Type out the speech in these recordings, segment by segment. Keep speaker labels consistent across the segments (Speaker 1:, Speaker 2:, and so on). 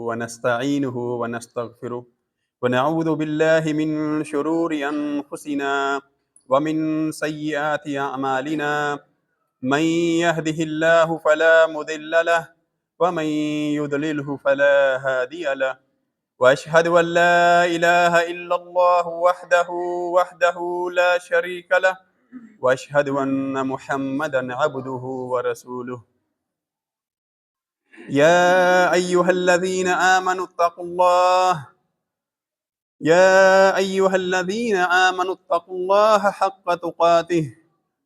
Speaker 1: ونستعينه ونستغفره ونعوذ بالله من شرور أنفسنا ومن سيئات أعمالنا من يهده الله فلا مضل له ومن يضلله فلا هادي له وأشهد أن لا إله إلا الله وحده لا شريك له وأشهد أن محمدا عبده ورسوله يا أيها الذين آمنوا اتقوا الله حق تقاته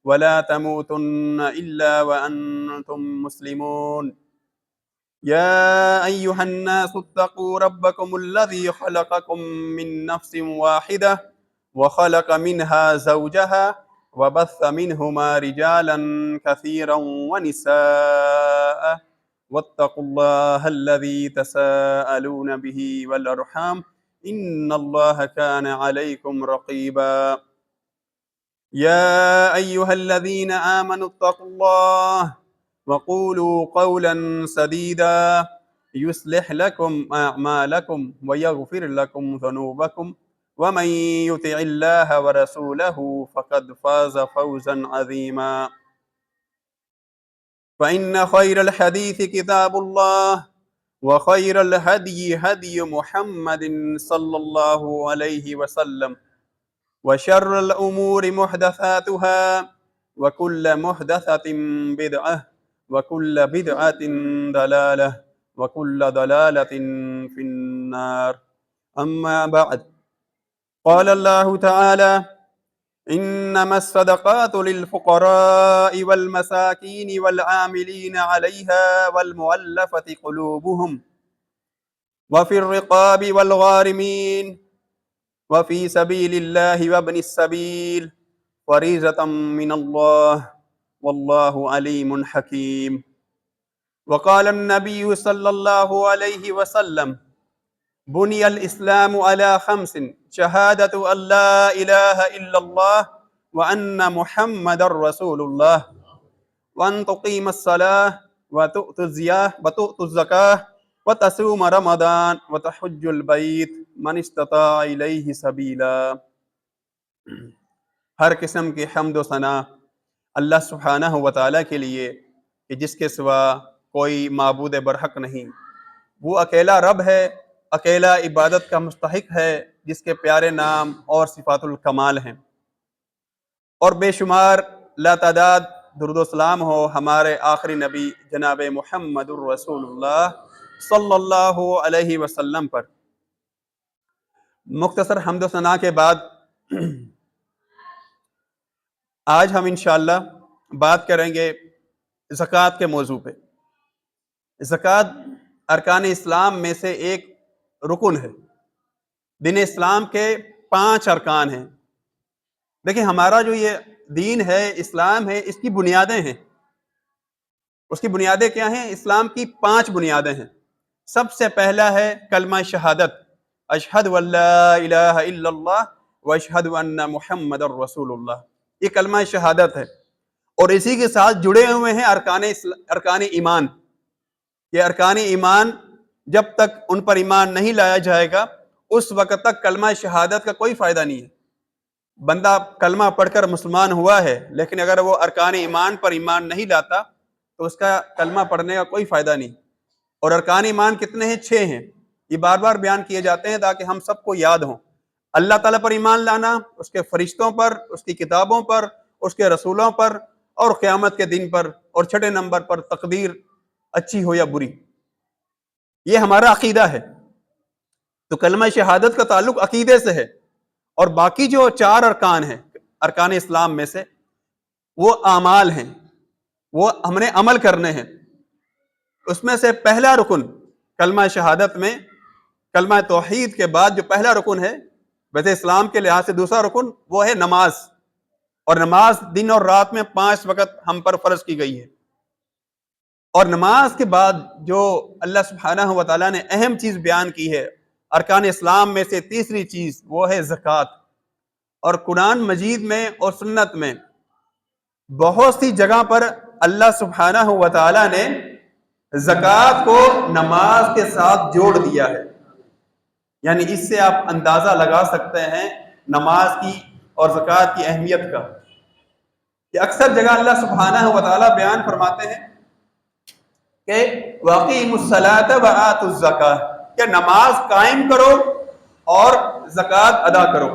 Speaker 1: ولا تموتن إلا وأنتم مسلمون يا أيها الناس اتقوا ربكم الذي خلقكم من نفس واحدة وخلق منها زوجها وبث منهما رجالا كثيرا ونساء واتقوا الله الذي تساءلون به والأرحام إن الله كان عليكم رقيبا يا أيها الذين آمنوا اتقوا الله وقولوا قولا سديدا يصلح لكم أعمالكم ويغفر لكم ذنوبكم ومن يطع الله ورسوله فقد فاز فوزا عظيما فإن خير الحديث كتاب الله وخير الهدي هدي محمد صلى الله عليه وسلم وشر الأمور محدثاتها وكل محدثة بدعة وكل بدعة ضلالة وكل ضلالة في النار أما بعد قال الله تعالى إنما الصدقات للفقراء والمساكين والعاملين عليها والمؤلفة قلوبهم وفي الرقاب والغارمين وفي سبيل الله وابن السبيل فريضة من الله والله عليم حكيم وقال النبي صلى الله عليه وسلم بني الإسلام على 5 شهادة أن لا إله إلا الله وأن محمد رسول الله وأن تقيم الصلاة وتؤتي الزكاة وتصوم رمضان وتحج البيت من استطاع إليه سبيلا۔ ہر قسم کی حمد و ثنا اللہ سبحانہ و تعالیٰ کے لیے کہ جس کے سوا کوئی معبود برحق نہیں، وہ اکیلا رب ہے، اکیلا عبادت کا مستحق ہے، جس کے پیارے نام اور صفات الکمال ہیں، اور بے شمار لا تعداد درود و سلام ہو ہمارے آخری نبی جناب محمد الرسول اللہ صلی اللہ علیہ وسلم پر۔ مختصر حمد و ثنا کے بعد آج ہم انشاءاللہ بات کریں گے زکوٰۃ کے موضوع پہ۔ زکوٰۃ ارکان اسلام میں سے ایک رکن ہے، دین اسلام کے 5 ارکان ہیں۔ دیکھیں ہمارا جو یہ دین ہے، اسلام ہے، اس کی بنیادیں ہیں۔ اس کی بنیادیں کیا ہیں؟ اسلام کی 5 بنیادیں ہیں۔ سب سے پہلا ہے کلمہ شہادت، اشہد ان لا الہ الا اللہ واشہد ان محمد الرسول اللہ، یہ کلمہ شہادت ہے، اور اسی کے ساتھ جڑے ہوئے ہیں ارکان ایمان۔ یہ ارکان ایمان جب تک ان پر ایمان نہیں لایا جائے گا اس وقت تک کلمہ شہادت کا کوئی فائدہ نہیں ہے۔ بندہ کلمہ پڑھ کر مسلمان ہوا ہے لیکن اگر وہ ارکان ایمان پر ایمان نہیں لاتا تو اس کا کلمہ پڑھنے کا کوئی فائدہ نہیں۔ اور ارکان ایمان کتنے ہیں؟ 6 ہیں۔ یہ بار بار بیان کیے جاتے ہیں تاکہ ہم سب کو یاد ہوں۔ اللہ تعالیٰ پر ایمان لانا، اس کے فرشتوں پر، اس کی کتابوں پر، اس کے رسولوں پر، اور قیامت کے دن پر، اور 6 نمبر پر تقدیر اچھی ہو یا بری۔ یہ ہمارا عقیدہ ہے۔ تو کلمہ شہادت کا تعلق عقیدے سے ہے، اور باقی جو 4 ارکان ہیں ارکان اسلام میں سے، وہ اعمال ہیں، وہ ہم نے عمل کرنے ہیں۔ اس میں سے پہلا رکن کلمہ شہادت میں، کلمہ توحید کے بعد جو پہلا رکن ہے، ویسے اسلام کے لحاظ سے دوسرا رکن وہ ہے نماز، اور نماز دن اور رات میں 5 وقت ہم پر فرض کی گئی ہے۔ اور نماز کے بعد جو اللہ سبحانہ و تعالیٰ نے اہم چیز بیان کی ہے ارکان اسلام میں سے، تیسری چیز وہ ہے زکوٰۃ۔ اور قرآن مجید میں اور سنت میں بہت سی جگہ پر اللہ سبحانہ و تعالیٰ نے زکوٰۃ کو نماز کے ساتھ جوڑ دیا ہے. یعنی اس سے آپ اندازہ لگا سکتے ہیں نماز کی اور زکوٰۃ کی اہمیت کا، کہ اکثر جگہ اللہ سبحانہ و تعالیٰ بیان فرماتے ہیں کہ وَأَقِیمُوا الصَّلَاةَ وَآتُوا الزَّکَاةَ، کہ نماز قائم کرو اور زکوٰۃ ادا کرو.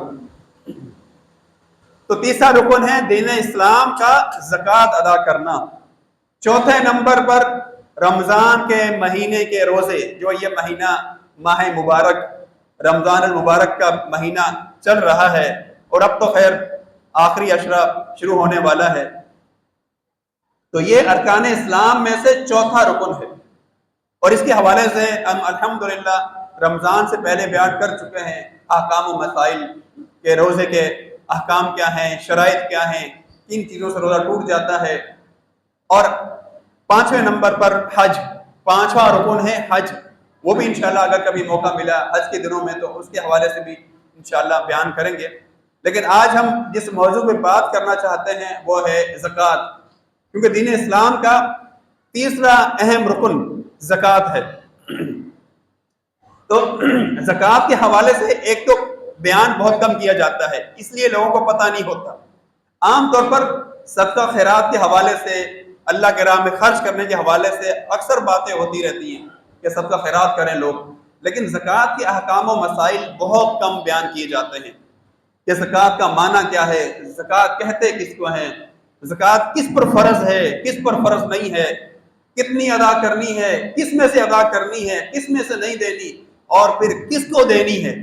Speaker 1: تو تیسرا رکن ہے دین اسلام کا زکوٰۃ ادا کرنا. چوتھے نمبر پر رمضان کے مہینے کے روزے، جو یہ مہینہ ماہ مبارک رمضان المبارک کا مہینہ چل رہا ہے، اور اب تو خیر آخری عشرہ شروع ہونے والا ہے، تو یہ ارکان اسلام میں سے چوتھا رکن ہے. اور اس کے حوالے سے ہم الحمدللہ رمضان سے پہلے بیان کر چکے ہیں احکام و مسائل کے، روزے کے احکام کیا ہیں، شرائط کیا ہیں، کن چیزوں سے روزہ ٹوٹ جاتا ہے. اور پانچویں نمبر پر حج، پانچواں رکن ہے حج. وہ بھی انشاءاللہ اگر کبھی موقع ملا حج کے دنوں میں تو اس کے حوالے سے بھی انشاءاللہ بیان کریں گے. لیکن آج ہم جس موضوع پہ بات کرنا چاہتے ہیں وہ ہے زکوٰۃ، کیونکہ دین اسلام کا تیسرا اہم رکن زکوٰۃ ہے. تو زکوٰۃ کے حوالے سے ایک تو بیان بہت کم کیا جاتا ہے، اس لیے لوگوں کو پتہ نہیں ہوتا. عام طور پر صدقہ خیرات کے حوالے سے، اللہ کے راہ میں خرچ کرنے کے حوالے سے اکثر باتیں ہوتی رہتی ہیں کہ صدقہ خیرات کریں لوگ، لیکن زکوٰۃ کے احکام و مسائل بہت کم بیان کیے جاتے ہیں کہ زکوٰۃ کا معنی کیا ہے، زکوٰۃ کہتے کس کو ہیں، زکوٰۃ کس پر فرض ہے، کس پر فرض نہیں ہے، کتنی ادا کرنی ہے، کس میں سے ادا کرنی ہے، کس میں سے نہیں دینی، اور پھر کس کو دینی ہے.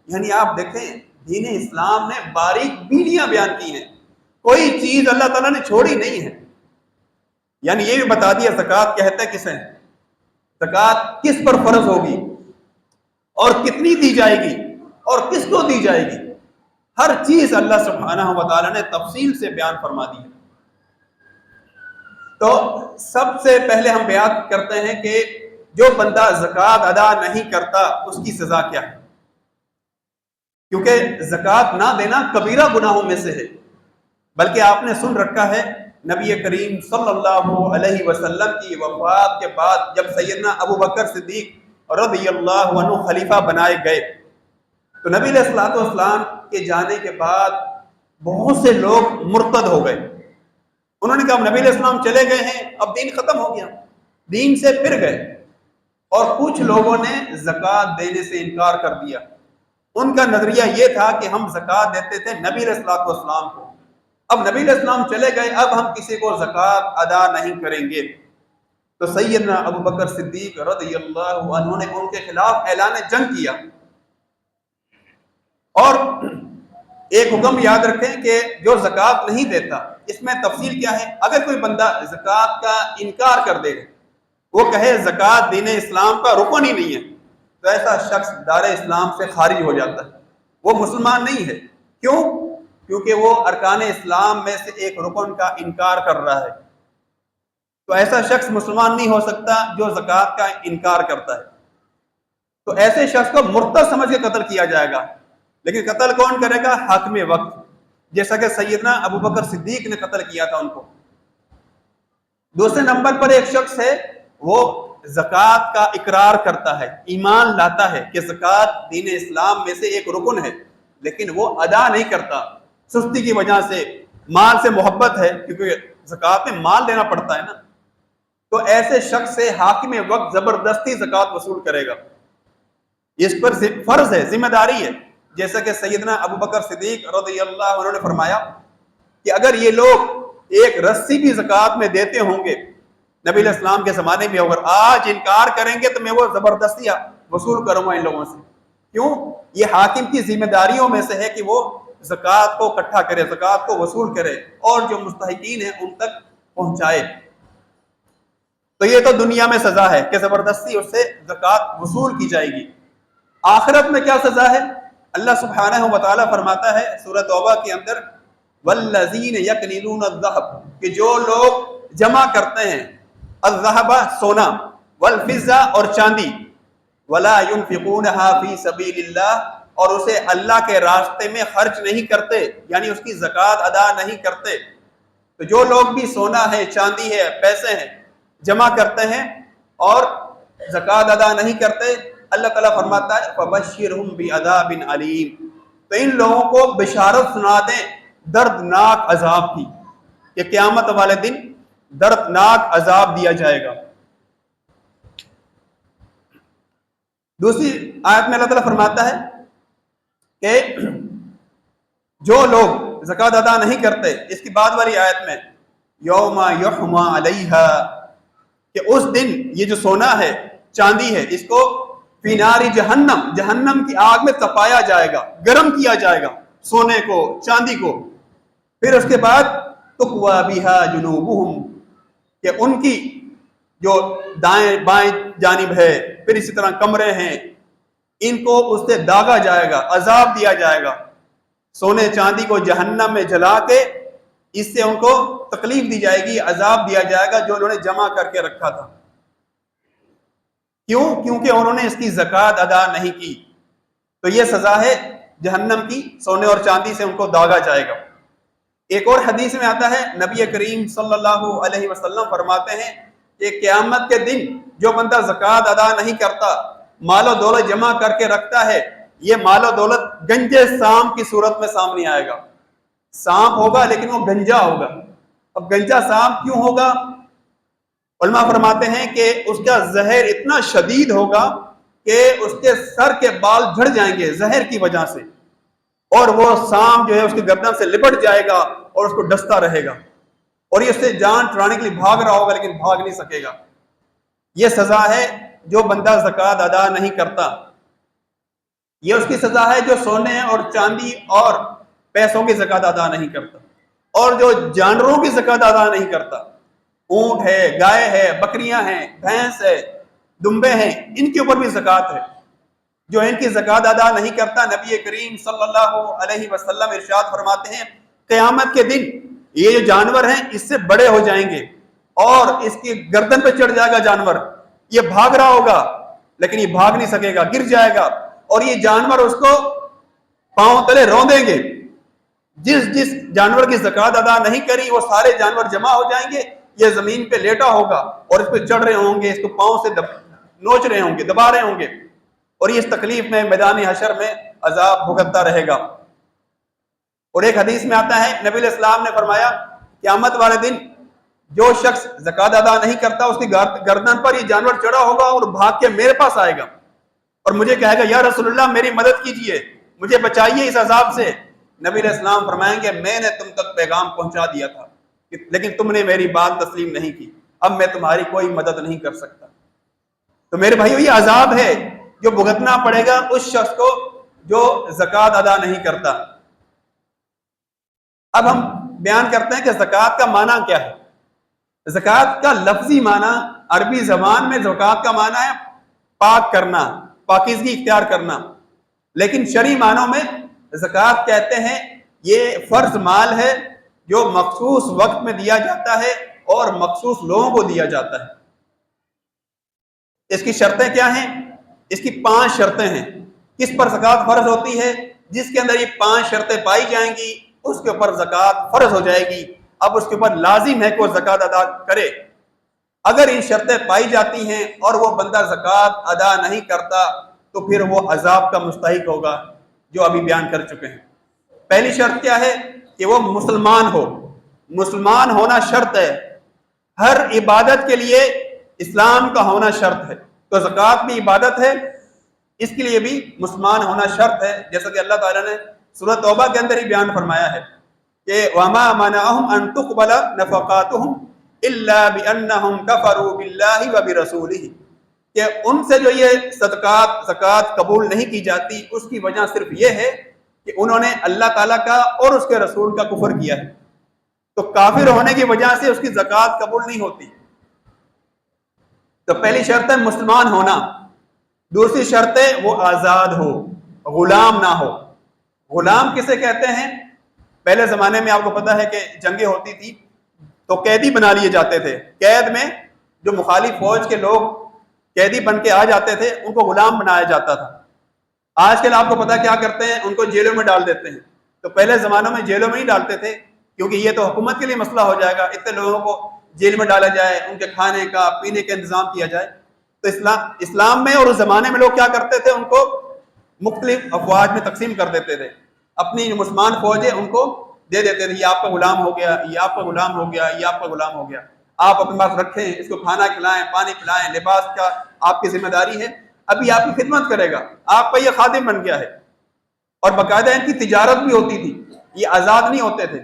Speaker 1: یعنی آپ دیکھیں دین اسلام نے باریک بیڑیاں بیان کی ہیں، کوئی چیز اللہ تعالیٰ نے چھوڑی نہیں ہے. یعنی یہ بھی بتا دیا زکوٰۃ کہتے کسے ہیں، زکوٰۃ کس پر فرض ہوگی اور کتنی دی جائے گی اور کس کو دی جائے گی، ہر چیز اللہ سبحانہ و تعالیٰ نے تفصیل سے بیان فرما دی ہے. تو سب سے پہلے ہم بیان کرتے ہیں کہ جو بندہ زکوٰۃ ادا نہیں کرتا اس کی سزا کیا ہے، کیونکہ زکوٰۃ نہ دینا کبیرہ گناہوں میں سے ہے. بلکہ آپ نے سن رکھا ہے نبی کریم صلی اللہ علیہ وسلم کی وفات کے بعد جب سیدنا ابو بکر صدیق رضی اللہ عنہ خلیفہ بنائے گئے تو نبی علیہ الصلوۃ والسلام کے جانے کے بعد بہت سے لوگ مرتد ہو گئے. انہوں نے کہا نبی علیہ السلام چلے گئے ہیں، اب دین ختم ہو گیا، دین سے پھر گئے. اور کچھ لوگوں نے زکوٰۃ دینے سے انکار کر دیا. ان کا نظریہ یہ تھا کہ ہم زکوٰۃ دیتے تھے نبی علیہ الصلوۃ والسلام کو، اب نبی علیہ السلام چلے گئے، اب ہم کسی کو زکوٰۃ ادا نہیں کریں گے. تو سیدنا ابو بکر صدیق رضی اللہ عنہ نے ان کے خلاف اعلان جنگ کیا. اور ایک حکم یاد رکھیں کہ جو زکوٰۃ نہیں دیتا، اس میں تفصیل کیا ہے، اگر کوئی بندہ زکوٰۃ کا انکار کر دے، وہ کہے زکوٰۃ دین اسلام کا رکن ہی نہیں ہے، تو ایسا شخص دار اسلام سے خارج ہو جاتا ہے، وہ مسلمان نہیں ہے. کیوں؟ کیونکہ وہ ارکان اسلام میں سے ایک رکن کا انکار کر رہا ہے. تو ایسا شخص مسلمان نہیں ہو سکتا جو زکوٰۃ کا انکار کرتا ہے. تو ایسے شخص کو مرتد سمجھ کے قتل کیا جائے گا. لیکن قتل کون کرے گا؟ حاکم وقت، جیسا کہ سیدنا ابو بکر صدیق نے قتل کیا تھا ان کو. دوسرے نمبر پر ایک شخص ہے وہ زکوٰۃ کا اقرار کرتا ہے، ایمان لاتا ہے کہ زکوٰۃ دین اسلام میں سے ایک رکن ہے، لیکن وہ ادا نہیں کرتا سستی کی وجہ سے، مال سے محبت ہے، کیونکہ زکوٰۃ میں مال دینا پڑتا ہے نا. تو ایسے شخص سے حاکم وقت زبردستی زکوٰۃ وصول کرے گا. اس پر فرض ہے، ذمہ داری ہے، جیسا کہ سیدنا ابو بکر صدیق رضی اللہ عنہ نے فرمایا کہ اگر یہ لوگ ایک رسی بھی زکوٰۃ میں دیتے ہوں گے نبی علیہ السلام کے زمانے میں، اگر آج انکار کریں گے تو میں وہ زبردستی وصول کروں گا ان لوگوں سے. کیوں؟ یہ حاکم کی ذمہ داریوں میں سے ہے کہ وہ زکوٰۃ کو اکٹھا کرے، زکوٰۃ کو وصول کرے اور جو مستحقین ہیں ان تک پہنچائے. تو یہ تو دنیا میں سزا ہے کہ زبردستی اس سے زکوٰۃ وصول کی جائے گی. آخرت میں کیا سزا ہے؟ اللہ سبحانہ و تعالیٰ فرماتا ہے سورہ توبہ کے اندر والذین یکنزون الذہب، کہ جو لوگ جمع کرتے ہیں الذہب سونا، والفضہ اور چاندی، ولا ينفقونها فی سبیل اللہ، اور اسے اللہ کے راستے میں خرچ نہیں کرتے، یعنی اس کی زکوٰۃ ادا نہیں کرتے. تو جو لوگ بھی سونا ہے، چاندی ہے، پیسے ہیں جمع کرتے ہیں اور زکوٰۃ ادا نہیں کرتے، اللہ تعالیٰ فرماتا ہے فَبَشِّرْهُمْ بِعَذَابٍ عَلِيمٍ، تو ان لوگوں کو بشارت سنا دیں دردناک عذاب کی، کہ قیامت والے دن دردناک عذاب دیا جائے گا۔ دوسری آیت میں اللہ تعالیٰ فرماتا ہے کہ جو لوگ زکوٰۃ ادا نہیں کرتے، اس کی بعد والی آیت میں یوم یحما علیہا، کہ اس دن یہ جو سونا ہے، چاندی ہے، اس کو فی نار جہنم، جہنم کی آگ میں تپایا جائے گا، گرم کیا جائے گا سونے کو، چاندی کو۔ پھر اس کے بعد تقوی بہا جنوبہم، کہ ان کی جو دائیں بائیں جانب ہے، پھر اسی طرح کمرے ہیں، ان کو اس سے داغا جائے گا، عذاب دیا جائے گا، سونے چاندی کو جہنم میں جلا کے اس سے ان کو تکلیف دی جائے گی، عذاب دیا جائے گا جو انہوں نے جمع کر کے رکھا تھا۔ کیوں؟ کیونکہ انہوں نے اس کی زکوٰۃ ادا نہیں کی، تو یہ سزا ہے جہنم کی، سونے اور چاندی سے ان کو داغا جائے گا۔ ایک اور حدیث میں آتا ہے، نبی کریم صلی اللہ علیہ وسلم فرماتے ہیں کہ قیامت کے دن جو بندہ زکوٰۃ ادا نہیں کرتا، مال و دولت جمع کر کے رکھتا ہے، یہ مال و دولت گنجے سانپ کی صورت میں سامنے آئے گا۔ سانپ ہوگا لیکن وہ گنجا ہوگا۔ اب گنجا سانپ کیوں ہوگا؟ علماء فرماتے ہیں کہ اس کا زہر اتنا شدید ہوگا کہ اس کے سر کے بال جھڑ جائیں گے زہر کی وجہ سے، اور وہ سانپ جو ہے اس کی گردن سے لپٹ جائے گا اور اس کو ڈستا رہے گا، اور یہ اس سے جان چھڑانے کے لیے بھاگ رہا ہوگا لیکن بھاگ نہیں سکے گا۔ یہ سزا ہے جو بندہ زکوٰۃ ادا نہیں کرتا۔ یہ اس کی سزا ہے جو سونے اور چاندی اور پیسوں کی زکوٰۃ ادا نہیں کرتا، اور جو جانوروں کی زکوٰۃ ادا نہیں کرتا، اونٹ ہے، گائے ہے، بکریاں ہیں، بھینس ہے، دمبے ہیں، ان کے اوپر بھی زکوٰۃ ہے۔ جو ان کی زکوٰۃ ادا نہیں کرتا، نبی کریم صلی اللہ علیہ وسلم ارشاد فرماتے ہیں قیامت کے دن یہ جو جانور ہیں اس سے بڑے ہو جائیں گے، اور اس کی گردن پہ چڑھ جائے گا جانور، یہ بھاگ رہا ہوگا لیکن یہ بھاگ نہیں سکے گا، گر جائے گا، اور یہ جانور اس کو پاؤں تلے روندیں گے۔ جس جانور کی زکوٰۃ ادا نہیں کری وہ سارے جانور جمع ہو جائیں گے، یہ زمین پہ لیٹا ہوگا اور اس پہ چڑھ رہے ہوں گے، اس کو پاؤں سے نوچ رہے ہوں گے، دبا رہے ہوں گے، اور یہ اس تکلیف میں میدان حشر میں عذاب بھگتتا رہے گا۔ اور ایک حدیث میں آتا ہے، نبی علیہ السلام نے فرمایا قیامت والے دن جو شخص زکوٰۃ ادا نہیں کرتا اس کی گردن پر یہ جانور چڑھا ہوگا اور بھاگ کے میرے پاس آئے گا اور مجھے کہے گا یا رسول اللہ میری مدد کیجئے، مجھے بچائیے اس عذاب سے۔ نبی علیہ السلام فرمائیں گے میں نے تم تک پیغام پہنچا دیا تھا لیکن تم نے میری بات تسلیم نہیں کی، اب میں تمہاری کوئی مدد نہیں کر سکتا۔ تو میرے بھائیو یہ عذاب ہے جو بھگتنا پڑے گا اس شخص کو جو زکوٰۃ ادا نہیں کرتا۔ اب ہم بیان کرتے ہیں کہ زکوٰۃ کا معنی کیا ہے۔ زکوٰۃ کا لفظی معنی عربی زبان میں زکوٰۃ کا معنی ہے پاک کرنا، پاکیزگی اختیار کرنا، لیکن شرعی معنوں میں زکوٰۃ کہتے ہیں یہ فرض مال ہے جو مخصوص وقت میں دیا جاتا ہے اور مخصوص لوگوں کو دیا جاتا ہے۔ اس کی شرطیں کیا ہیں؟ اس کی 5 شرطیں ہیں۔ کس پر زکوٰۃ فرض ہوتی ہے؟ جس کے اندر یہ 5 شرطیں پائی جائیں گی اس کے اوپر زکوٰۃ فرض ہو جائے گی۔ اب اس کے اوپر لازم ہے کہ وہ زکوٰۃ ادا کرے۔ اگر ان شرطیں پائی جاتی ہیں اور وہ بندہ زکوٰۃ ادا نہیں کرتا تو پھر وہ عذاب کا مستحق ہوگا، جو ابھی بیان کر چکے ہیں۔ پہلی شرط کیا ہے؟ کہ وہ مسلمان ہو۔ مسلمان ہونا شرط ہے، ہر عبادت کے لیے اسلام کا ہونا شرط ہے، تو زکوٰۃ بھی عبادت ہے، اس کے لیے بھی مسلمان ہونا شرط ہے، جیسا کہ اللہ تعالیٰ نے سورۃ توبہ کے اندر ہی بیان فرمایا ہے کہ وَمَا مَنَعَهُمْ أَن تُقْبَلَ نَفَقَاتُهُمْ إِلَّا بِأَنَّهُمْ كَفَرُوا بِاللَّهِ وَبِرَسُولِهِ، کہ ان سے جو یہ صدقات زکوٰۃ قبول نہیں کی جاتی اس کی وجہ صرف یہ ہے کہ انہوں نے اللہ تعالیٰ کا اور اس کے رسول کا کفر کیا ہے، تو کافر ہونے کی وجہ سے اس کی زکوٰۃ قبول نہیں ہوتی۔ تو پہلی شرط ہے مسلمان ہونا۔ دوسری شرط ہے وہ آزاد ہو، غلام نہ ہو۔ غلام کسے کہتے ہیں؟ پہلے زمانے میں آپ کو پتا ہے کہ جنگیں ہوتی تھی تو قیدی بنا لیے جاتے تھے، قید میں جو مخالف فوج کے لوگ قیدی بن کے آ جاتے تھے ان کو غلام بنایا جاتا تھا۔ آج کل آپ کو پتا کیا کرتے ہیں؟ ان کو جیلوں میں ڈال دیتے ہیں۔ تو پہلے زمانوں میں جیلوں میں نہیں ڈالتے تھے کیونکہ یہ تو حکومت کے لیے مسئلہ ہو جائے گا، اتنے لوگوں کو جیل میں ڈالا جائے، ان کے کھانے کا پینے کا انتظام کیا جائے، تو اسلام میں اور اس زمانے میں لوگ کیا کرتے تھے، ان کو مختلف افواج میں تقسیم کر دیتے تھے، اپنی جو مسلمان فوج ہے ان کو دے دیتے تھے، یہ آپ کا غلام ہو گیا، یہ آپ کا غلام ہو گیا، یہ آپ کا غلام ہو گیا، آپ اپنے پاس رکھیں، اس کو کھانا کھلائیں، پانی پلائیں، لباس کا آپ کی ذمہ داری ہے، ابھی آپ کی خدمت کرے گا، آپ کا یہ خادم بن گیا ہے۔ اور باقاعدہ ان کی تجارت بھی ہوتی تھی، یہ آزاد نہیں ہوتے تھے،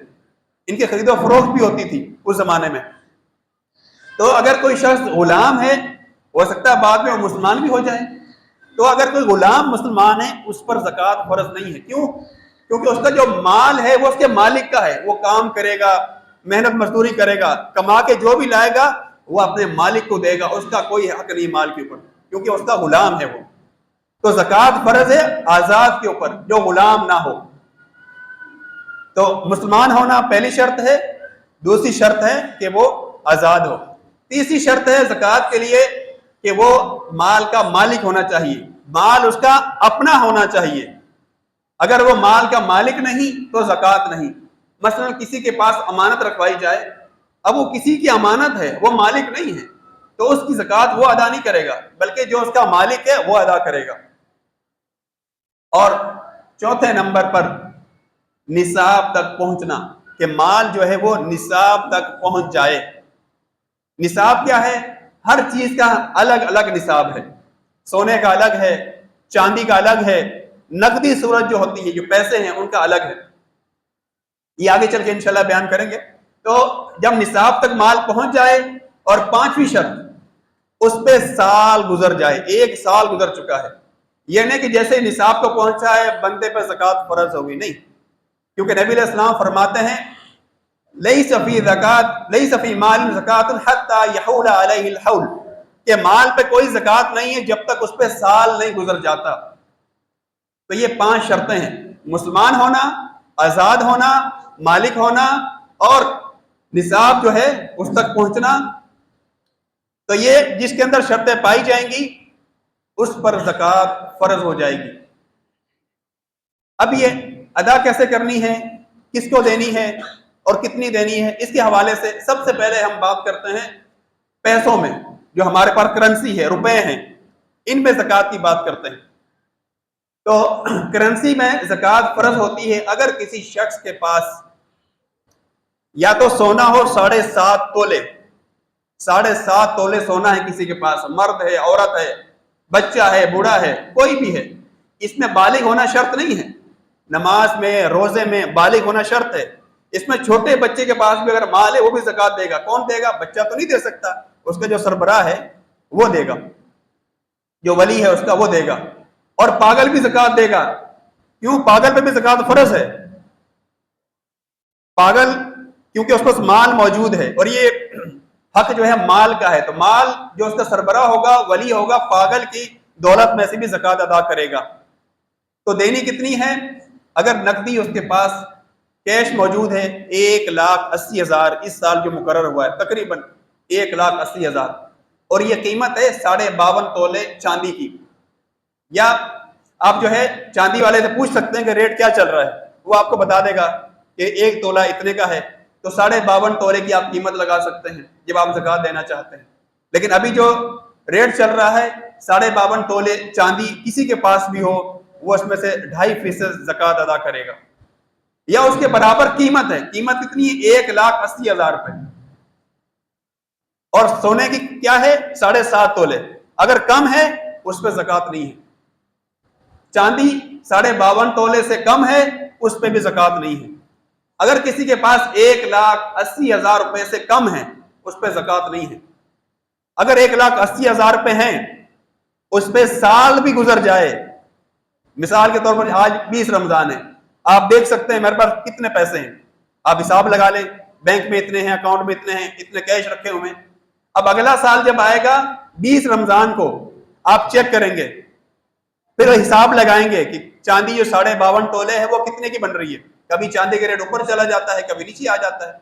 Speaker 1: ان کی خرید و فروخت بھی ہوتی تھی اس زمانے میں۔ تو اگر کوئی شخص غلام ہے، ہو سکتا ہے بعد میں وہ مسلمان بھی ہو جائے، تو اگر کوئی غلام مسلمان ہے اس پر زکوٰۃ فرض نہیں ہے۔ کیوں؟ کیونکہ اس کا جو مال ہے وہ اس کے مالک کا ہے، وہ کام کرے گا، محنت مزدوری کرے گا، کما کے جو بھی لائے گا وہ اپنے مالک کو دے گا، اس کا کوئی حق نہیں مال کے اوپر، کیونکہ اس کا غلام ہے وہ۔ تو زکوٰۃ فرض ہے آزاد کے اوپر جو غلام نہ ہو۔ تو مسلمان ہونا پہلی شرط ہے، دوسری شرط ہے کہ وہ آزاد ہو، تیسری شرط ہے زکوٰۃ کے لیے کہ وہ مال کا مالک ہونا چاہیے، مال اس کا اپنا ہونا چاہیے۔ اگر وہ مال کا مالک نہیں تو زکوٰۃ نہیں۔ مثلا کسی کے پاس امانت رکھوائی جائے، اب وہ کسی کی امانت ہے، وہ مالک نہیں ہے، تو اس کی زکوٰۃ وہ ادا نہیں کرے گا، بلکہ جو اس کا مالک ہے وہ ادا کرے گا۔ اور چوتھے نمبر پر نصاب تک پہنچنا، کہ مال جو ہے وہ نصاب تک پہنچ جائے۔ نصاب کیا ہے؟ ہر چیز کا الگ الگ نصاب ہے، سونے کا الگ ہے، چاندی کا الگ ہے، نقدی صورت جو ہوتی ہے، جو پیسے ہیں ان کا الگ ہے، یہ آگے چل کے انشاءاللہ بیان کریں گے۔ تو جب نصاب تک مال پہنچ جائے، اور پانچویں شرط اس پہ سال گزر جائے، 1 سال گزر چکا ہے، یہ نہیں کہ جیسے نصاب کو پہنچا ہے بندے پہ زکوٰۃ فرض ہوگی، نہیں، کیونکہ نبی علیہ السلام فرماتے ہیں لیس فی مال زکوٰۃ حتی یحول علیہ الحول، کہ مال پہ کوئی زکوٰۃ نہیں ہے جب تک اس پہ سال نہیں گزر جاتا۔ تو یہ 5 شرطیں ہیں، مسلمان ہونا، آزاد ہونا، مالک ہونا، اور نصاب جو ہے اس تک پہنچنا۔ تو یہ جس کے اندر شرطیں پائی جائیں گی اس پر زکوٰۃ فرض ہو جائے گی۔ اب یہ ادا کیسے کرنی ہے، کس کو دینی ہے اور کتنی دینی ہے، اس کے حوالے سے سب سے پہلے ہم بات کرتے ہیں پیسوں میں، جو ہمارے پاس کرنسی ہے، روپے ہیں، ان میں زکوٰۃ کی بات کرتے ہیں۔ تو کرنسی میں زکوٰۃ فرض ہوتی ہے اگر کسی شخص کے پاس یا تو سونا ہو 7.5 تولے، 7.5 تولے سونا ہے کسی کے پاس، مرد ہے، عورت ہے، بچہ ہے، بوڑھا ہے، کوئی بھی ہے، اس میں بالغ ہونا شرط نہیں ہے، نماز میں، روزے میں بالغ ہونا شرط ہے۔ اس میں چھوٹے بچے کے پاس بھی اگر مال ہے وہ بھی زکوٰۃ دے گا۔ کون دے گا؟ بچہ تو نہیں دے سکتا، اس کا جو سربراہ ہے وہ دے گا، جو ولی ہے اس کا وہ دے گا۔ اور پاگل بھی زکوٰۃ دے گا، کیوں؟ پاگل پہ بھی زکوٰۃ فرض ہے، پاگل کیونکہ اس پاس مال موجود ہے، اور یہ حق جو ہے مال کا ہے، تو مال جو اس کا سربراہ ہوگا، ولی ہوگا، پاگل کی دولت میں سے بھی زکوٰۃ ادا کرے گا۔ تو دینی کتنی ہے؟ اگر نقدی اس کے پاس کیش موجود ہے 1,80,000 اس سال جو مقرر ہوا ہے، تقریباً 1,80,000، اور یہ قیمت ہے 52.5 تولے چاندی کی، یا آپ جو ہے چاندی والے سے پوچھ سکتے ہیں کہ ریٹ کیا چل رہا ہے، وہ آپ کو بتا دے گا کہ 1 تولہ اتنے کا ہے، تو 52.5 تولے کی آپ قیمت لگا سکتے ہیں جب آپ زکوٰۃ دینا چاہتے ہیں۔ لیکن ابھی جو ریٹ چل رہا ہے 52.5 تولے چاندی کسی کے پاس بھی ہو، وہ اس میں سے 2.5% زکوٰۃ ادا کرے گا، یا اس کے برابر قیمت ہے۔ قیمت کتنی ہے؟ 1,80,000 روپے، اور سونے کی کیا ہے؟ 7.5 تولے، اگر کم ہے اس پہ زکوٰۃ نہیں ہے۔ چاندی 52.5 تولے سے کم ہے اس پہ بھی زکوٰۃ نہیں ہے۔ اگر کسی کے پاس 1,80,000 روپے سے کم ہے اس پہ زکوٰۃ نہیں ہے۔ اگر 1,80,000 روپے ہیں، اس پہ سال بھی گزر جائے، مثال کے طور پر آج 20 رمضان ہے، آپ دیکھ سکتے ہیں میرے پاس کتنے پیسے ہیں، آپ حساب لگا لیں، بینک میں اتنے ہیں، اکاؤنٹ میں اتنے ہیں، اتنے کیش رکھے ہوئے ہیں۔ اب اگلا سال جب آئے گا 20 رمضان کو آپ چیک کریں گے، پھر حساب لگائیں گے کہ چاندی جو 52.5 تولے ہے وہ کتنے کی بن رہی ہے، کبھی چاندی کا ریٹ اوپر چلا جاتا ہے، کبھی نیچے آ جاتا ہے،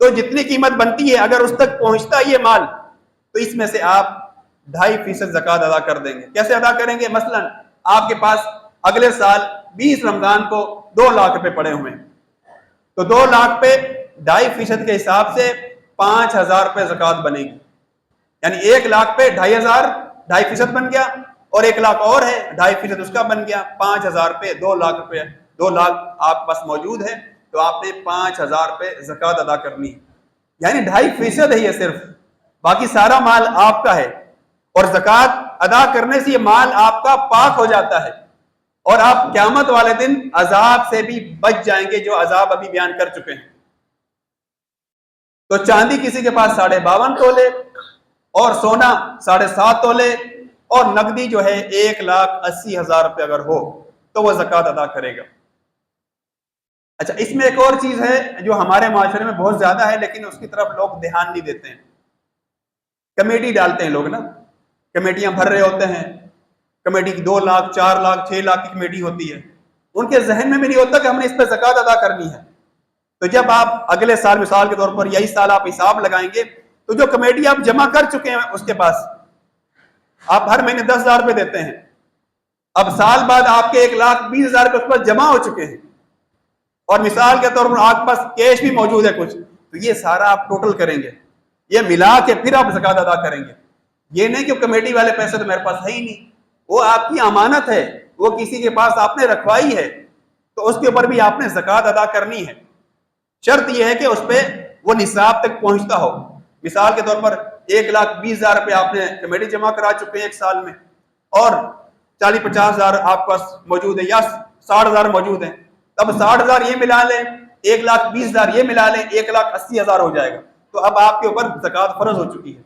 Speaker 1: تو جتنی قیمت بنتی ہے اگر اس تک پہنچتا ہے یہ مال، تو اس میں سے آپ 2.5% زکوٰۃ ادا کر دیں گے۔ کیسے ادا کریں گے؟ مثلا آپ کے پاس اگلے سال 20 رمضان کو 2 لاکھ روپے پڑے ہوئے ہیں، تو 2 لاکھ پہ 2.5% کے حساب سے 5,000 روپے زکوٰۃ بنے گی، یعنی 1 لاکھ پہ 2.500 2.5% بن گیا، اور 1 لاکھ اور ہے 2.5% اس کا بن گیا 5,000 روپے، 2 لاکھ روپے، 2 لاکھ آپ کے پاس موجود ہے، تو آپ نے 5,000 روپے زکوٰۃ ادا کرنی ہے، یعنی 2.5% ہے یہ صرف، باقی سارا مال آپ کا ہے، اور زکوٰۃ ادا کرنے سے یہ مال آپ کا پاک ہو جاتا ہے، اور آپ قیامت والے دن عذاب سے بھی بچ جائیں گے، جو عذاب ابھی بیان کر چکے ہیں۔ تو چاندی کسی کے پاس 52.5 تولے، اور سونا 7.5 تولے، اور نقدی جو ہے 1,80,000 روپے اگر ہو تو وہ زکوٰۃ ادا کرے گا۔ اچھا، اس میں ایک اور چیز ہے جو ہمارے معاشرے میں بہت زیادہ ہے، لیکن اس کی طرف لوگ دھیان نہیں دیتے ہیں۔ کمیٹی ڈالتے ہیں لوگ نا، کمیٹیاں بھر رہے ہوتے ہیں، کمیٹی کی 2 لاکھ 4 لاکھ 6 لاکھ کی کمیٹی ہوتی ہے، ان کے ذہن میں بھی نہیں ہوتا کہ ہم نے اس پہ زکوٰۃ ادا کرنی ہے۔ تو جب آپ اگلے سال مثال کے طور پر یہی سال آپ حساب لگائیں گے، تو جو کمیٹی آپ جمع کر چکے ہیں اس کے پاس آپ ہر مہینے 10,000 روپے دیتے ہیں، اب سال بعد آپ کے 1,20,000 روپے اس پر جمع ہو چکے ہیں، اور مثال کے طور پر آپ کے پاس کیش بھی موجود ہے کچھ، تو یہ سارا آپ ٹوٹل کریں گے، یہ ملا کے پھر آپ زکوٰۃ ادا کریں گے۔ یہ نہیں کہ کمیٹی والے پیسے تو میرے پاس ہے ہی نہیں، وہ آپ کی امانت ہے، وہ کسی کے پاس آپ نے رکھوائی ہے، تو اس کے اوپر بھی آپ نے زکوٰۃ ادا کرنی ہے۔ شرط یہ ہے کہ اس پہ وہ نصاب تک پہنچتا ہو۔ مثال کے طور پر 1,20,000 روپے آپ نے کمیٹی جمع کرا چکے ہیں ایک سال میں، اور 40-50,000 آپ پاس موجود ہے، یا 60,000 موجود ہیں، اب 60,000 یہ ملا لیں، 1,20,000 یہ ملا لیں، 1,80,000 ہو جائے گا، تو اب آپ کے اوپر زکوٰۃ فرض ہو چکی ہے،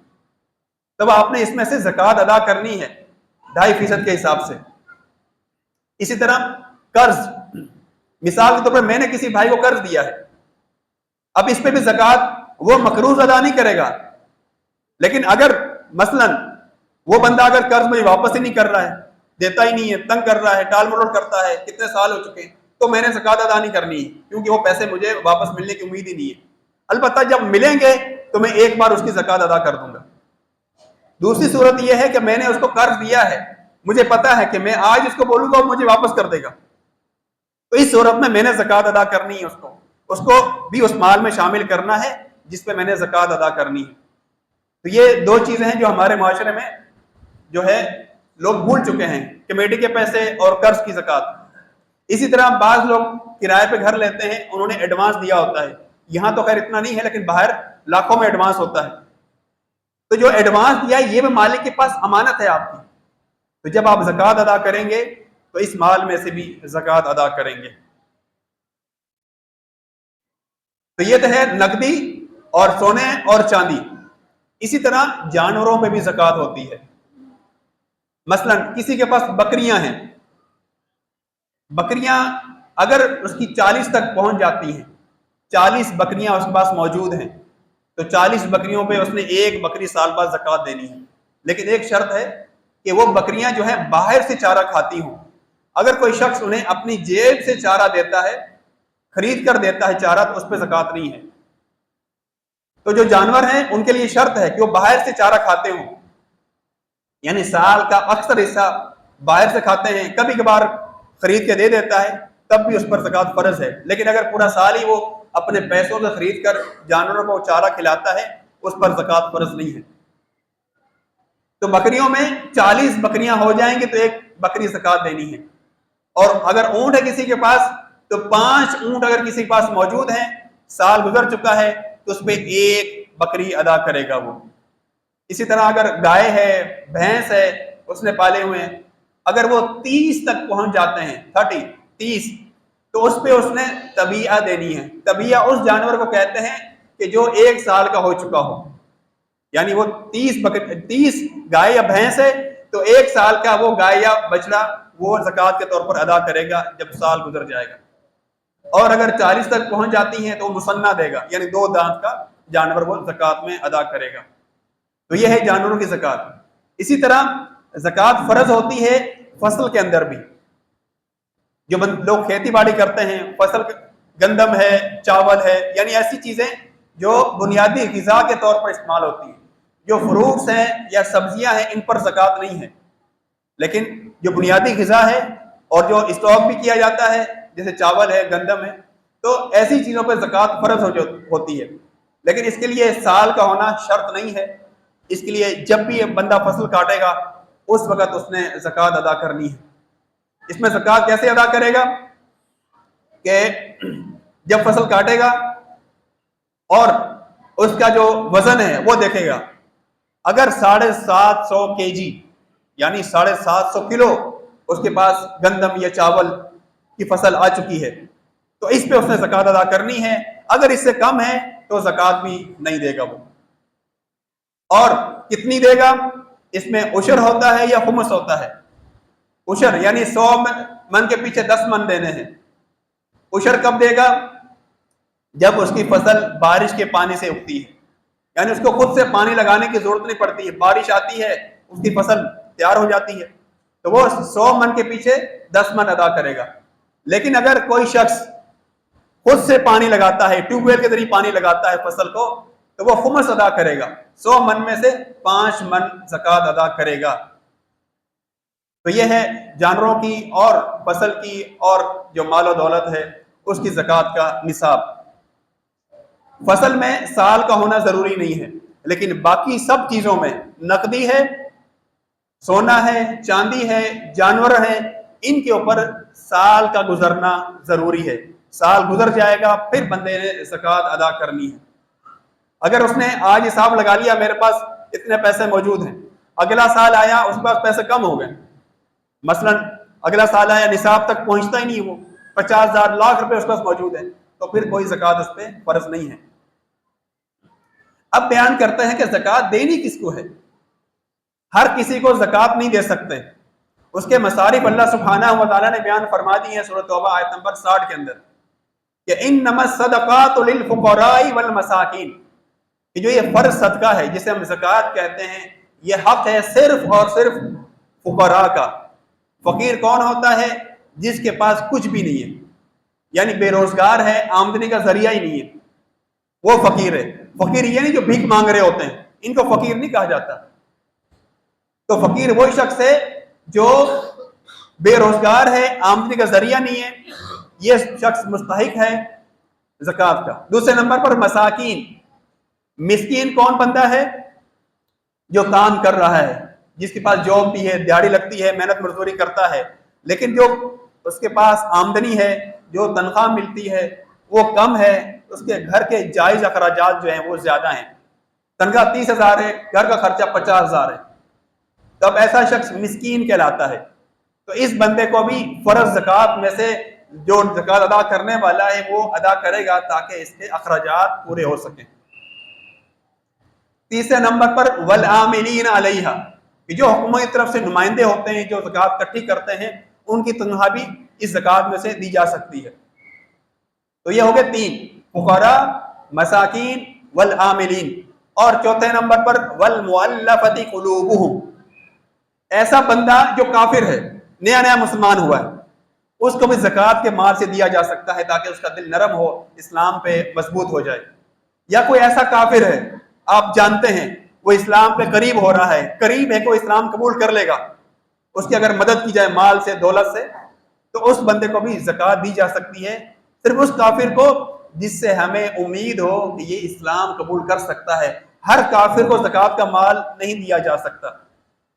Speaker 1: تب آپ نے اس میں سے زکوٰۃ ادا کرنی ہے 2.5% کے حساب سے۔ اسی طرح قرض، مثال کے طور پر میں نے کسی بھائی کو قرض دیا ہے، اب اس پہ بھی زکوٰۃ وہ مقروض ادا نہیں کرے گا، لیکن اگر مثلاً وہ بندہ اگر قرض مجھے واپس ہی نہیں کر رہا ہے، دیتا ہی نہیں ہے، تنگ کر رہا ہے، ٹال مٹول کرتا ہے، کتنے سال ہو چکے ہیں، تو میں نے زکوٰۃ ادا نہیں کرنی ہے، کیونکہ وہ پیسے مجھے واپس ملنے کی امید ہی نہیں ہے۔ البتہ جب ملیں گے تو میں ایک بار اس کی زکوٰۃ ادا کر دوں گا۔ دوسری صورت یہ ہے کہ میں نے اس کو قرض دیا ہے، مجھے پتا ہے کہ میں آج اس کو بولوں گا وہ مجھے واپس کر دے گا، تو اس صورت میں نے زکوٰۃ ادا کرنی ہے، اس کو بھی اس مال میں شامل کرنا ہے جس پہ میں نے زکوٰۃ ادا کرنی ہے۔ تو یہ 2 چیزیں ہیں جو ہمارے معاشرے میں جو ہے لوگ بھول چکے ہیں، کمیٹی کے پیسے اور قرض کی زکوٰۃ۔ اسی طرح بعض لوگ کرائے پہ گھر لیتے ہیں، انہوں نے ایڈوانس دیا ہوتا ہے، یہاں تو خیر اتنا نہیں ہے لیکن باہر لاکھوں میں ایڈوانس ہوتا ہے، تو جو ایڈوانس دیا ہے یہ بھی مالک کے پاس امانت ہے آپ کی، تو جب آپ زکوٰۃ ادا کریں گے تو اس مال میں سے بھی زکوٰۃ ادا کریں گے۔ تو یہ تو ہے نقدی اور سونے اور چاندی۔ اسی طرح جانوروں پہ بھی زکوٰۃ ہوتی ہے، مثلا کسی کے پاس بکریاں ہیں، بکریاں اگر اس کی 40 تک پہنچ جاتی ہیں، 40 بکریاں اس کے پاس موجود ہیں، تو 40 بکریوں پہ اس نے 1 بکری سال بعد زکوٰۃ دینی ہے، لیکن ایک شرط ہے کہ وہ بکریاں جو ہیں باہر سے چارہ کھاتی ہوں۔ اگر کوئی شخص انہیں اپنی جیب سے چارہ دیتا ہے، خرید کر دیتا ہے چارہ، تو اس پہ زکوٰۃ نہیں ہے۔ تو جو جانور ہیں ان کے لیے شرط ہے کہ وہ باہر سے چارہ کھاتے ہوں، یعنی سال کا اکثر حصہ باہر سے کھاتے ہیں، کبھی کبھار خرید کے دے دیتا ہے تب بھی اس پر زکوٰۃ فرض ہے، لیکن اگر پورا سال ہی وہ اپنے پیسوں سے خرید کر جانوروں کو چارہ کھلاتا ہے اس پر زکوٰۃ فرض نہیں ہے۔ تو بکریوں میں 40 بکریاں ہو جائیں گی تو 1 بکری زکوٰۃ دینی ہے، اور اگر اونٹ ہے کسی کے پاس تو 5 اونٹ اگر کسی کے پاس موجود ہیں، سال گزر چکا ہے تو اس پہ 1 بکری ادا کرے گا وہ۔ اسی طرح اگر گائے ہے، بھینس ہے، اس نے پالے ہوئے ہیں، اگر وہ 30 تک پہنچ جاتے ہیں، 30 تو اس پہ اس نے طبیعہ دینی ہے۔ طبیعہ اس جانور کو کہتے ہیں کہ جو 1 سال کا ہو چکا ہو، یعنی وہ 30 گائے یا بھینس ہے تو 1 سال کا وہ گائے یا بچڑا وہ زکوٰۃ کے طور پر ادا کرے گا جب سال گزر جائے گا، اور اگر 40 تک پہنچ جاتی ہیں تو وہ مسنہ دے گا، یعنی 2 دانت کا جانور وہ زکوٰۃ میں ادا کرے گا۔ تو یہ ہے جانوروں کی زکوٰۃ۔ اسی طرح زکوٰۃ فرض ہوتی ہے فصل کے اندر بھی، جو لوگ کھیتی باڑی کرتے ہیں، فصل گندم ہے، چاول ہے، یعنی ایسی چیزیں جو بنیادی غذا کے طور پر استعمال ہوتی ہیں، جو فروٹس ہیں یا سبزیاں ہیں ان پر زکوٰۃ نہیں ہے، لیکن جو بنیادی غذا ہے اور جو اسٹاک بھی کیا جاتا ہے جیسے چاول ہے، گندم ہے، تو ایسی چیزوں پہ زکوٰۃ فرض ہوتی ہے، لیکن اس کے لیے سال کا ہونا شرط نہیں ہے۔ اس کے لیے جب بھی بندہ فصل کاٹے گا اس وقت اس نے زکوٰۃ ادا کرنی ہے۔ اس میں زکوٰۃ کیسے ادا کرے گا کہ جب فصل کاٹے گا اور اس کا جو وزن ہے وہ دیکھے گا، اگر 750 kg یعنی 750 کلو اس کے پاس گندم یا چاول کی فصل آ چکی ہے تو اس پہ اس نے زکوٰۃ ادا کرنی ہے۔ اگر اس سے کم ہے تو زکوٰۃ بھی نہیں دے گا وہ۔ اور کتنی دے گا؟ اس میں عشر ہوتا ہے یا خمس ہوتا ہے؟ عشر یعنی 100 من کے پیچھے 10 من دینے ہیں۔ عشر کب دے گا؟ جب اس کی فصل بارش کے پانی سے اگتی ہے، یعنی اس کو خود سے پانی لگانے کی ضرورت نہیں پڑتی ہے، بارش آتی ہے اس کی فصل تیار ہو جاتی ہے، تو وہ 100 من کے پیچھے 10 من ادا کرے گا۔ لیکن اگر کوئی شخص خود سے پانی لگاتا ہے، ٹیوب ویل کے ذریعے پانی لگاتا ہے فصل کو، تو وہ خمس ادا کرے گا، 100 من میں سے 5 من زکوٰۃ ادا کرے گا۔ تو یہ ہے جانوروں کی اور فصل کی اور جو مال و دولت ہے اس کی زکوٰۃ کا نصاب۔ فصل میں سال کا ہونا ضروری نہیں ہے، لیکن باقی سب چیزوں میں نقدی ہے، سونا ہے، چاندی ہے، جانور ہے، ان کے اوپر سال کا گزرنا ضروری ہے۔ سال گزر جائے گا پھر بندے نے زکوٰۃ ادا کرنی ہے۔ اگر اس نے آج حساب لگا لیا میرے پاس اتنے پیسے موجود ہیں، اگلا سال آیا اس کے پاس پیسے کم ہو گئے، مثلا اگلا سال آیا نصاب تک پہنچتا ہی نہیں، وہ 50,000 لاکھ روپے اس کے پاس موجود ہے، تو پھر کوئی زکوٰۃ اس پہ فرض نہیں ہے۔ اب بیان کرتے ہیں کہ زکوٰۃ دینی کس کو ہے۔ ہر کسی کو زکوٰۃ نہیں دے سکتے، اس کے مصارف اللہ سبحانہ و تعالیٰ نے بیان فرما دی ہیں سورۃ توبہ آیت نمبر 60 کے اندر کہ انما الصدقات للفقراء والمساکین، کہ جو یہ فرض صدقہ ہے جسے ہم زکوٰۃ کہتے ہیں، یہ حق ہے صرف اور صرف فقراء کا۔ فقیر کون ہوتا ہے؟ جس کے پاس کچھ بھی نہیں ہے، یعنی بے روزگار ہے، آمدنی کا ذریعہ ہی نہیں ہے، وہ فقیر ہے۔ فقیر یہ نہیں جو بھیک مانگ رہے ہوتے ہیں، ان کو فقیر نہیں کہا جاتا۔ تو فقیر وہی شخص ہے جو بے روزگار ہے، آمدنی کا ذریعہ نہیں ہے، یہ شخص مستحق ہے زکوٰۃ کا۔ دوسرے نمبر پر مساکین، مسکین کون بندہ ہے؟ جو کام کر رہا ہے، جس کے پاس جاب بھی ہے، دیہڑی لگتی ہے، محنت مزدوری کرتا ہے، لیکن جو اس کے پاس آمدنی ہے، جو تنخواہ ملتی ہے وہ کم ہے، اس کے گھر کے جائز اخراجات جو ہیں وہ زیادہ ہیں، تنخواہ 30,000 ہے، گھر کا خرچہ 50,000 ہے، تب ایسا شخص مسکین کہلاتا ہے۔ تو اس بندے کو بھی فرض زکوٰۃ میں سے جو زکوٰۃ ادا کرنے والا ہے وہ ادا کرے گا تاکہ اس کے اخراجات پورے ہو سکیں۔ تیسرے نمبر پر والعاملین علیہا، کہ جو حکومت کی طرف سے نمائندے ہوتے ہیں جو زکوٰۃ اکٹھی کرتے ہیں، ان کی تنخواہ بھی اس زکوٰۃ میں سے دی جا سکتی ہے۔ تو یہ ہو گئے 3، فقراء، مساکین، والعاملین۔ اور چوتھے نمبر پر والمؤلفۃ قلوبہم، ایسا بندہ جو کافر ہے، نیا نیا مسلمان ہوا ہے، اس کو بھی زکوٰۃ کے مال سے دیا جا سکتا ہے تاکہ اس کا دل نرم ہو، اسلام پہ مضبوط ہو جائے۔ یا کوئی ایسا کافر ہے آپ جانتے ہیں وہ اسلام پہ قریب ہو رہا ہے، قریب ہے کہ وہ اسلام قبول کر لے گا، اس کی اگر مدد کی جائے مال سے، دولت سے، تو اس بندے کو بھی زکوٰۃ دی جا سکتی ہے، صرف اس کافر کو جس سے ہمیں امید ہو کہ یہ اسلام قبول کر سکتا ہے۔ ہر کافر کو زکوٰۃ کا مال نہیں دیا جا سکتا،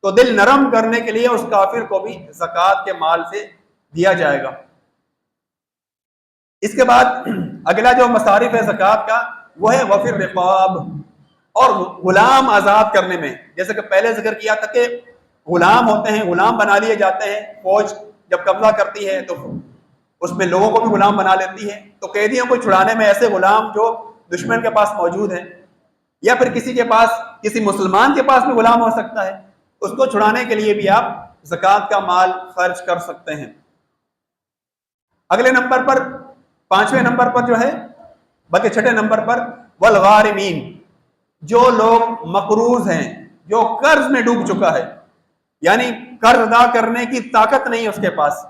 Speaker 1: تو دل نرم کرنے کے لیے اس کافر کو بھی زکوٰۃ کے مال سے دیا جائے گا۔ اس کے بعد اگلا جو مصارف ہے زکوٰۃ کا وہ ہے وفی الرقاب، اور غلام آزاد کرنے میں، جیسے کہ پہلے ذکر کیا تھا کہ غلام ہوتے ہیں، غلام بنا لیے جاتے ہیں، فوج جب قبضہ کرتی ہے تو اس میں لوگوں کو بھی غلام بنا لیتی ہے، تو قیدیوں کو چھڑانے میں ایسے غلام جو دشمن کے پاس موجود ہیں یا پھر کسی کے پاس، کسی مسلمان کے پاس بھی غلام ہو سکتا ہے، اس کو چھڑانے کے لیے بھی آپ زکوٰۃ کا مال خرچ کر سکتے ہیں۔ اگلے نمبر پر، 5ویں نمبر پر جو ہے، بلکہ 6 نمبر پر والغارمین، جو لوگ مقروض ہیں، جو قرض میں ڈوب چکا ہے، یعنی قرض ادا کرنے کی طاقت نہیں ہے اس کے پاس،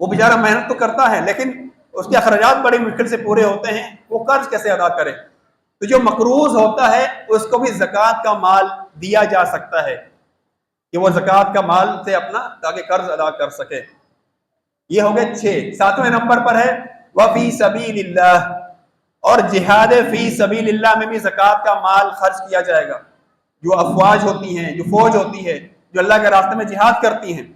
Speaker 1: وہ بیچارہ محنت تو کرتا ہے لیکن اس کے اخراجات بڑی مشکل سے پورے ہوتے ہیں، وہ قرض کیسے ادا کرے؟ تو جو مقروض ہوتا ہے اس کو بھی زکوٰۃ کا مال دیا جا سکتا ہے کہ وہ زکوٰۃ کا مال سے اپنا تاکہ قرض ادا کر سکے۔ یہ ہو گئے 6۔ 7ویں نمبر پر ہے وفی سبیل اللہ، اور جہاد فی سبیل اللہ میں بھی زکوٰۃ کا مال خرچ کیا جائے گا۔ جو افواج ہوتی ہیں، جو فوج ہوتی ہے، جو اللہ کے راستے میں جہاد کرتی ہیں.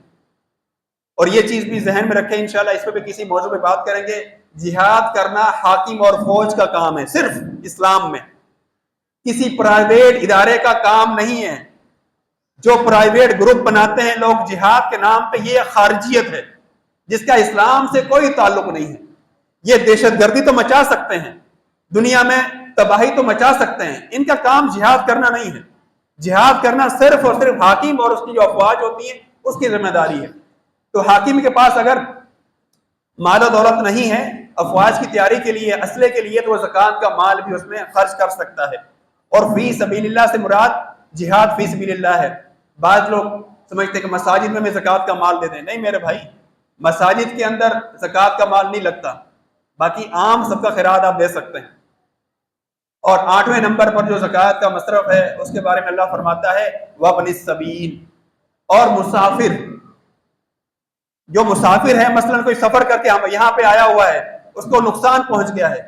Speaker 1: اور یہ چیز بھی ذہن میں رکھیں، انشاءاللہ اس پہ بھی کسی موضوع پہ بات کریں گے. جہاد کرنا حاکم اور فوج کا کام ہے، صرف اسلام میں کسی پرائیویٹ ادارے کا کام نہیں ہے. جو پرائیویٹ گروپ بناتے ہیں لوگ جہاد کے نام پہ، یہ خارجیت ہے جس کا اسلام سے کوئی تعلق نہیں ہے. یہ دہشت گردی تو مچا سکتے ہیں، دنیا میں تباہی تو مچا سکتے ہیں، ان کا کام جہاد کرنا نہیں ہے. جہاد کرنا صرف اور صرف حاکم اور اس کی جو افواج ہوتی ہیں اس کی ذمہ داری ہے. تو حاکم کے پاس اگر مال و دولت نہیں ہے افواج کی تیاری کے لیے، اسلحے کے لیے، تو وہ زکوٰۃ کا مال بھی اس میں خرچ کر سکتا ہے. اور فی سبیل اللہ سے مراد جہاد فی سبیل اللہ ہے. بعض لوگ سمجھتے ہیں کہ مساجد میں زکوٰۃ کا مال دے دیں. نہیں میرے بھائی، مساجد کے اندر زکوٰۃ کا مال نہیں لگتا، باقی عام سب کا خیرات آپ دے سکتے ہیں. اور 8ویں نمبر پر جو زکوٰۃ کا مصرف ہے اس کے بارے میں اللہ فرماتا ہے وَابْنِ السَّبِیلِ، اور مسافر. جو مسافر ہے، مثلا کوئی سفر کر کے یہاں پہ آیا ہوا ہے، اس کو نقصان پہنچ گیا ہے،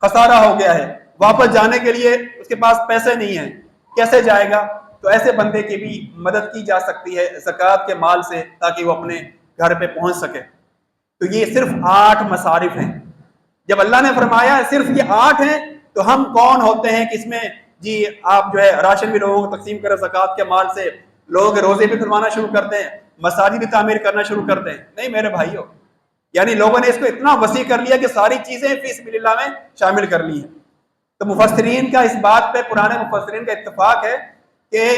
Speaker 1: خسارہ ہو گیا ہے، واپس جانے کے لیے اس کے پاس پیسے نہیں ہیں، کیسے جائے گا؟ تو ایسے بندے کی بھی مدد کی جا سکتی ہے زکوٰۃ کے مال سے، تاکہ وہ اپنے گھر پہ پہنچ سکے. تو یہ صرف 8 مصارف ہیں. جب اللہ نے فرمایا صرف یہ 8 ہیں، تو ہم کون ہوتے ہیں کہ اس میں جی آپ جو ہے راشن بھی لوگوں کو تقسیم کریں زکوٰۃ کے مال سے، لوگوں کے روزے بھی کھلوانا شروع کر دیں، مساجد بھی تعمیر کرنا شروع کر دیں. نہیں میرے بھائیو، یعنی لوگوں نے اس کو اتنا وسیع کر لیا کہ ساری چیزیں فی سبیل اللہ میں شامل کر لی ہیں. تو مفسرین کا اس بات پہ، پرانے مفسرین کا اتفاق ہے کہ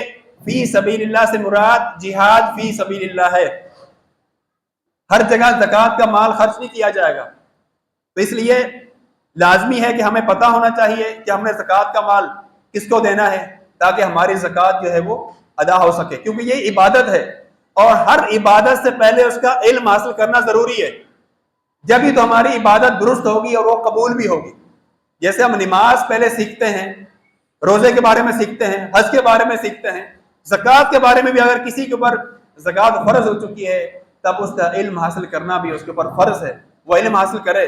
Speaker 1: فی سبیل اللہ سے مراد جہاد فی سبیل اللہ ہے. ہر جگہ زکوٰۃ کا مال خرچ نہیں کیا جائے گا. تو اس لیے لازمی ہے کہ ہمیں پتہ ہونا چاہیے کہ ہم نے زکوٰۃ کا مال کس کو دینا ہے، تاکہ ہماری زکوٰۃ جو ہے وہ ادا ہو سکے. کیونکہ یہ عبادت ہے، اور ہر عبادت سے پہلے اس کا علم حاصل کرنا ضروری ہے. جب ہی تو ہماری عبادت درست ہوگی اور وہ قبول بھی ہوگی. جیسے ہم نماز پہلے سیکھتے ہیں، روزے کے بارے میں سیکھتے ہیں، حج کے بارے میں سیکھتے ہیں، زکوٰۃ کے بارے میں بھی اگر کسی کے اوپر زکوٰۃ فرض ہو چکی ہے تب اس کا علم حاصل کرنا بھی اس کے اوپر فرض ہے. وہ علم حاصل کرے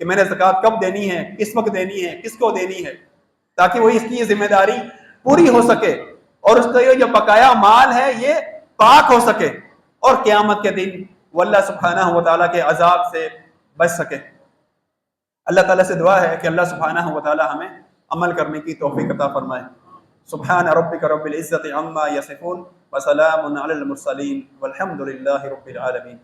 Speaker 1: کہ میں نے زکوٰۃ کب دینی ہے، کس وقت دینی ہے، کس کو دینی ہے، تاکہ وہ اس کی یہ ذمہ داری پوری ہو سکے، اور اس کا یہ جو بقایا مال ہے یہ پاک ہو سکے، اور قیامت کے دن وہ اللہ سبحانہ و تعالیٰ کے عذاب سے بچ سکے. اللہ تعالیٰ سے دعا ہے کہ اللہ سبحانہ و تعالیٰ ہمیں عمل کرنے کی توفیق عطا فرمائے. سبحان ربک رب العزت عما یصفون وسلام علی المرسلین والحمد للہ رب العالمین.